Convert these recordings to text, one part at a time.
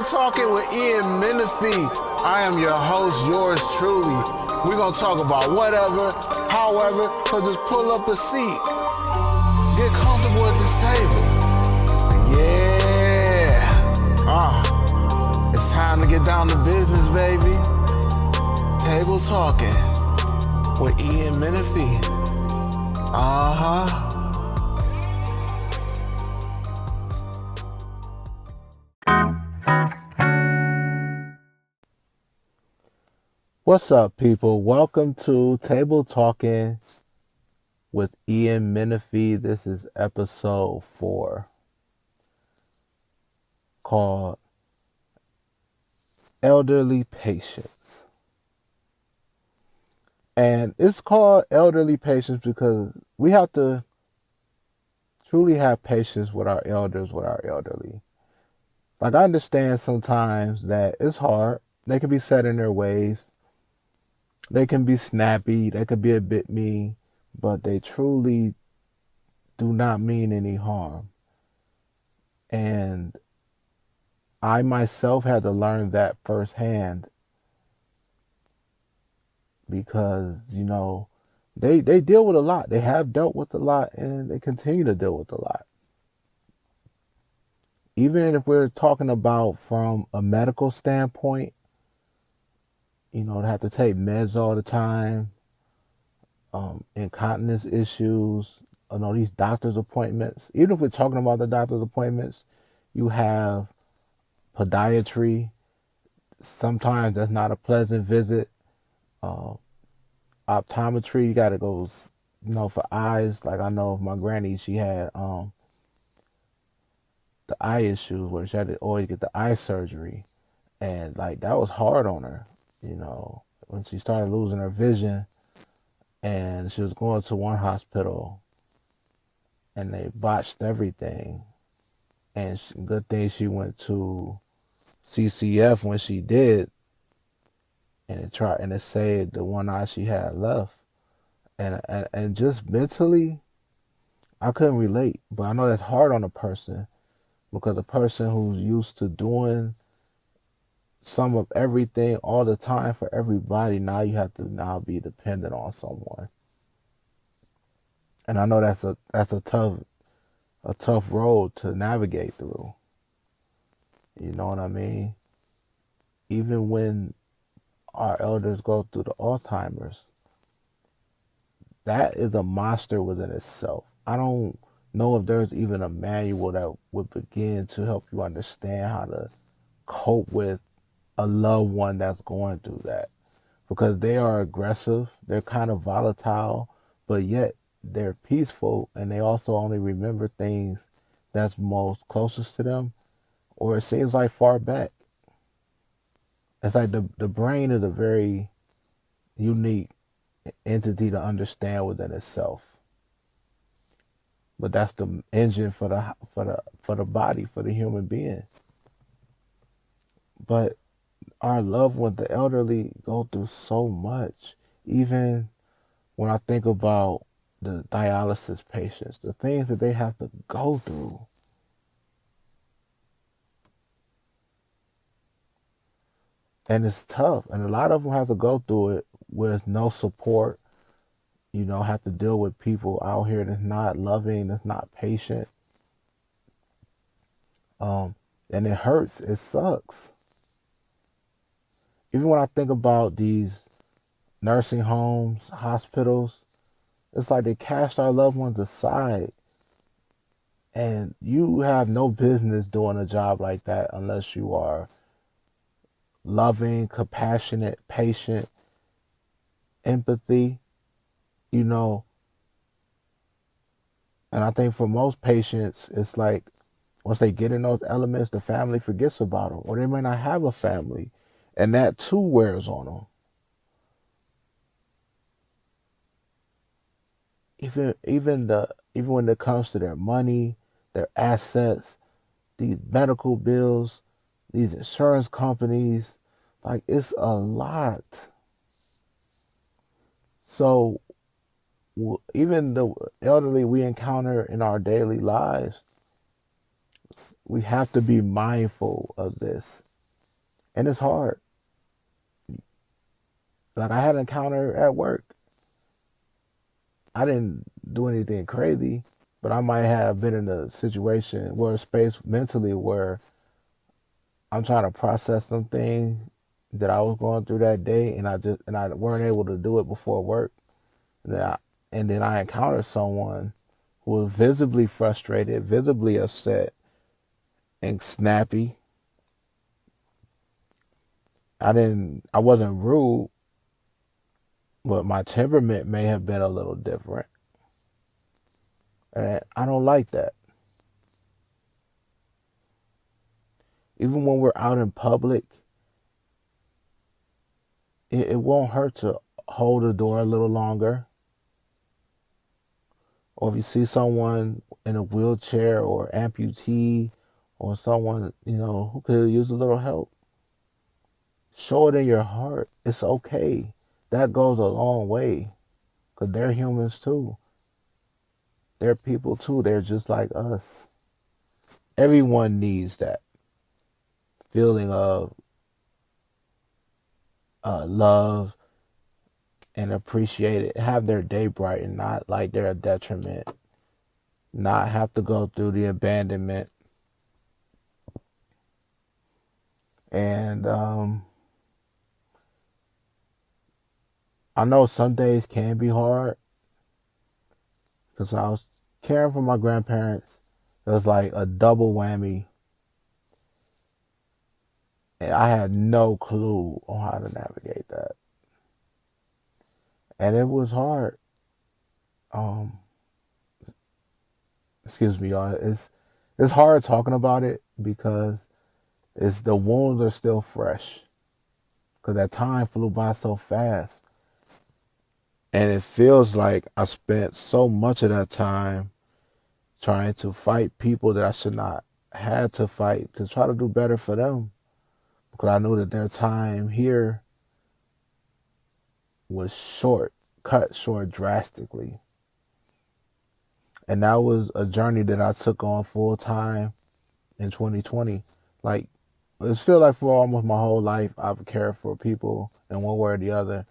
Table Talking with Ian Menifee. I am your host, yours truly. We're going to talk about whatever, however, so just pull up a seat. Get comfortable at this table. It's time to get down to business, baby. Table Talking with Ian Menifee. What's up, people? Welcome to Table Talking with Ian Menifee. This is episode 4, called Elderly Patience. And it's called Elderly Patience because we have to truly have patience with our elders, with our elderly. Like, I understand sometimes that it's hard. They can be set in their ways. They can be snappy, they could be a bit mean, but they truly do not mean any harm. And I myself had to learn that firsthand because, they deal with a lot. They have dealt with a lot and they continue to deal with a lot. Even if we're talking about from a medical standpoint, they have to take meds all the time, incontinence issues, these doctor's appointments. Even if we're talking about the doctor's appointments, you have podiatry. Sometimes that's not a pleasant visit. Optometry, you got to go, for eyes. Like, I know my granny, she had the eye issues where she had to always get the eye surgery. And, that was hard on her. When she started losing her vision and she was going to one hospital and they botched everything. And good thing she went to CCF when she did, and it saved the one eye she had left. And just mentally, I couldn't relate, but I know that's hard on a person because a person who's used to doing some of everything all the time for everybody, now you have to be dependent on someone. And I know that's a tough road to navigate through. You know what I mean? Even when our elders go through the Alzheimer's, that is a monster within itself. I don't know if there's even a manual that would begin to help you understand how to cope with a loved one that's going through that, because they are aggressive, they're kind of volatile, but yet they're peaceful, and they also only remember things that's most closest to them, or it seems like far back. It's like the brain is a very unique entity to understand within itself, but that's the engine for the body, for the human being. But our loved ones, the elderly, go through so much. Even when I think about the dialysis patients, the things that they have to go through. And it's tough. And a lot of them have to go through it with no support. Have to deal with people out here that's not loving, that's not patient. And it hurts. It sucks. Even when I think about these nursing homes, hospitals, it's like they cast our loved ones aside. And you have no business doing a job like that unless you are loving, compassionate, patient, empathy, And I think for most patients, it's like once they get in those elements, the family forgets about them, or they may not have a family. And that too wears on them. Even when it comes to their money, their assets, these medical bills, these insurance companies, it's a lot. So even the elderly we encounter in our daily lives, we have to be mindful of this. And it's hard. Like I had an encounter at work. I didn't do anything crazy, but I might have been in a situation where a space mentally where I'm trying to process something that I was going through that day, and I weren't able to do it before work. And then I encountered someone who was visibly frustrated, visibly upset, and snappy. I wasn't rude, but my temperament may have been a little different. And I don't like that. Even when we're out in public, it won't hurt to hold the door a little longer. Or if you see someone in a wheelchair or amputee or someone, who could use a little help, show it in your heart. It's okay. That goes a long way because they're humans too. They're people too. They're just like us. Everyone needs that feeling of love and appreciate it. Have their day brighten, not like they're a detriment. Not have to go through the abandonment. And I know some days can be hard because I was caring for my grandparents. It was like a double whammy. And I had no clue on how to navigate that. And it was hard. Um, excuse me, y'all. It's hard talking about it because the wounds are still fresh. Because that time flew by so fast. And it feels like I spent so much of that time trying to fight people that I should not had to fight to try to do better for them. Because I knew that their time here was short, cut short drastically. And that was a journey that I took on full time in 2020. Like, it feels like for almost my whole life, I've cared for people in one way or the other.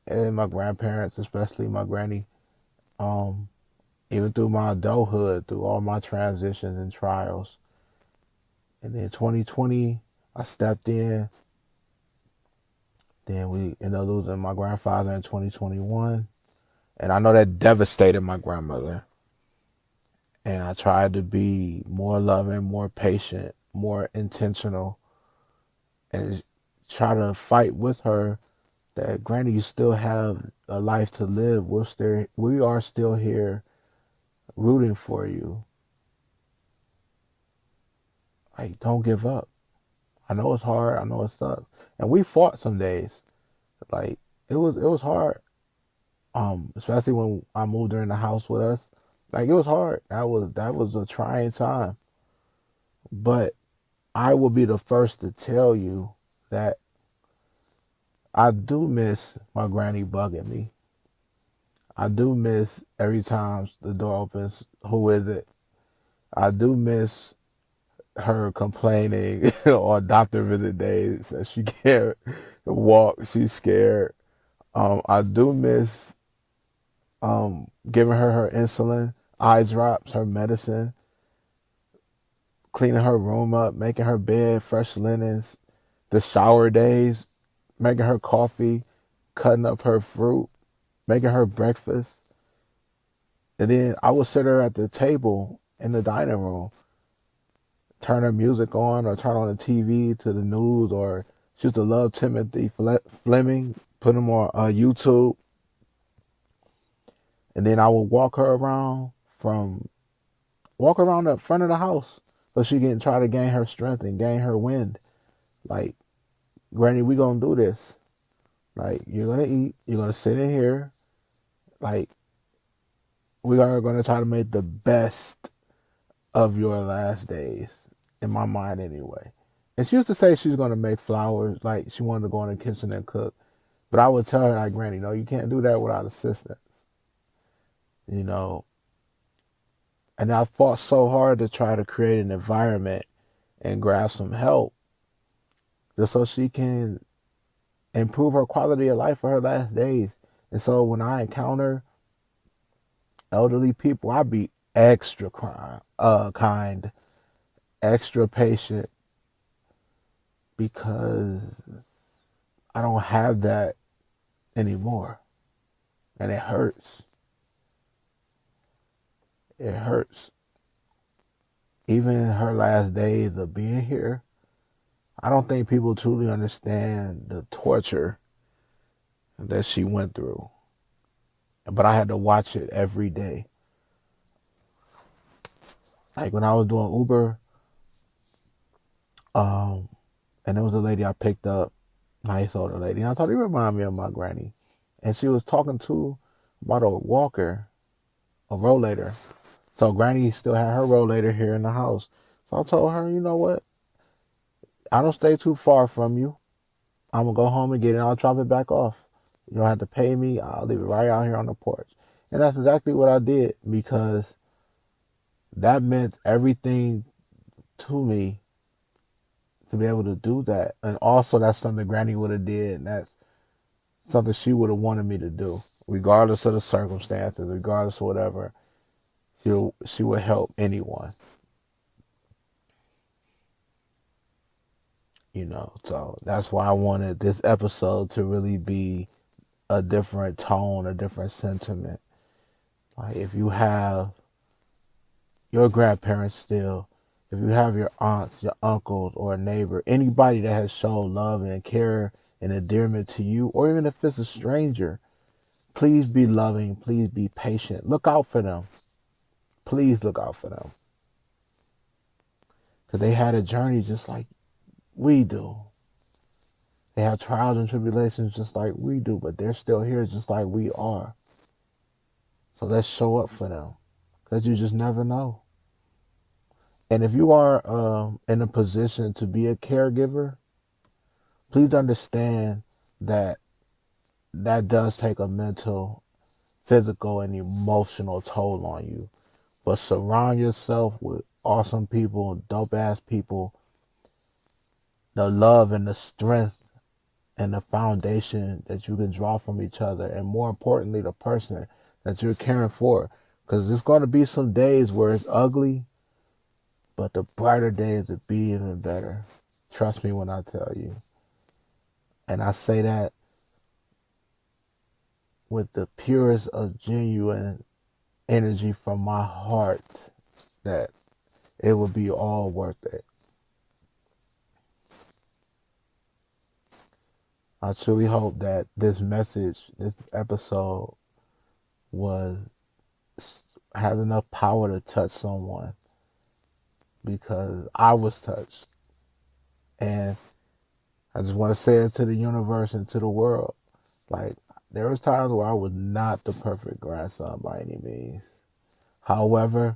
And my grandparents, especially my granny, even through my adulthood, through all my transitions and trials. And then 2020, I stepped in. Then we ended up losing my grandfather in 2021. And I know that devastated my grandmother. And I tried to be more loving, more patient, more intentional, and try to fight with her that, granny, you still have a life to live. We are still here rooting for you. Like, don't give up. I know it's hard. I know it sucks. And we fought some days. Like, it was hard. Especially when I moved her in the house with us. Like, it was hard. That was a trying time. But I will be the first to tell you that I do miss my granny bugging me. I do miss every time the door opens, who is it? I do miss her complaining on doctor visit days that she can't walk, she's scared. I do miss giving her insulin, eye drops, her medicine, cleaning her room up, making her bed, fresh linens, the shower days, making her coffee, cutting up her fruit, making her breakfast. And then I would sit her at the table in the dining room, turn her music on or turn on the TV to the news, or she used to love Timothy Fleming, put him on YouTube. And then I would walk around the front of the house so she can try to gain her strength and gain her wind. Like, granny, we gonna do this. Like, you're gonna eat, you're gonna sit in here. Like, we are gonna try to make the best of your last days, in my mind anyway. And she used to say she's gonna make flowers, like she wanted to go in the kitchen and cook. But I would tell her, like, granny, no, you can't do that without assistance. You know, and I fought so hard to try to create an environment and grab some help just so she can improve her quality of life for her last days. And so when I encounter elderly people, I be extra kind, extra patient, because I don't have that anymore. And it hurts. It hurts. Even in her last days of being here, I don't think people truly understand the torture that she went through. But I had to watch it every day. Like when I was doing Uber, and there was a lady I picked up, nice older lady, and I thought it reminded me of my granny. And she was talking to about a walker, a rollator. So granny still had her rollator here in the house. So I told her, you know what? I don't stay too far from you. I'm going to go home and get it. I'll drop it back off. You don't have to pay me. I'll leave it right out here on the porch. And that's exactly what I did, because that meant everything to me to be able to do that. And also that's something Granny would have did. And that's something she would have wanted me to do, regardless of the circumstances, regardless of whatever. She would help anyone. So that's why I wanted this episode to really be a different tone, a different sentiment. Like if you have your grandparents still, if you have your aunts, your uncles, or a neighbor, anybody that has shown love and care and endearment to you, or even if it's a stranger, please be loving, please be patient. Look out for them. Please look out for them. Because they had a journey just like we do. They have trials and tribulations just like we do, but they're still here just like we are. So let's show up for them, because you just never know. And if you are in a position to be a caregiver, please understand that that does take a mental, physical, and emotional toll on you. But surround yourself with awesome people, dope-ass people, the love and the strength and the foundation that you can draw from each other, and more importantly, the person that you're caring for. Because there's going to be some days where it's ugly, but the brighter days will be even better. Trust me when I tell you. And I say that with the purest of genuine energy from my heart, that it will be all worth it. I truly hope that this message, this episode, had enough power to touch someone, because I was touched. And I just want to say it to the universe and to the world. Like, there was times where I was not the perfect grandson by any means. However,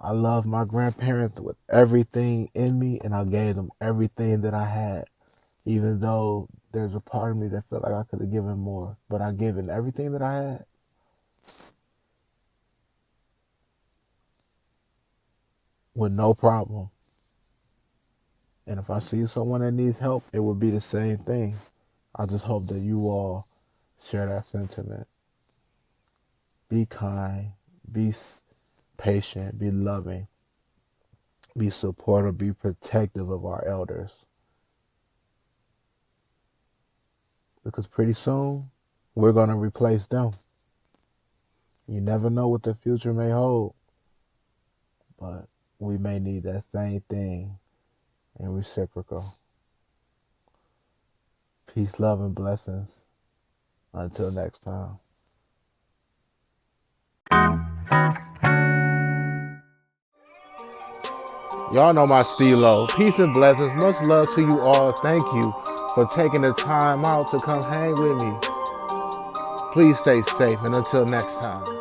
I love my grandparents with everything in me, and I gave them everything that I had, even though there's a part of me that felt like I could have given more. But I given everything that I had. With no problem. And if I see someone that needs help, it would be the same thing. I just hope that you all share that sentiment. Be kind, be patient, be loving, be supportive, be protective of our elders. Because pretty soon, we're going to replace them. You never know what the future may hold, but we may need that same thing in reciprocal. Peace, love, and blessings. Until next time. Y'all know my stilo. Peace and blessings. Much love to you all. Thank you for taking the time out to come hang with me. Please stay safe, and until next time.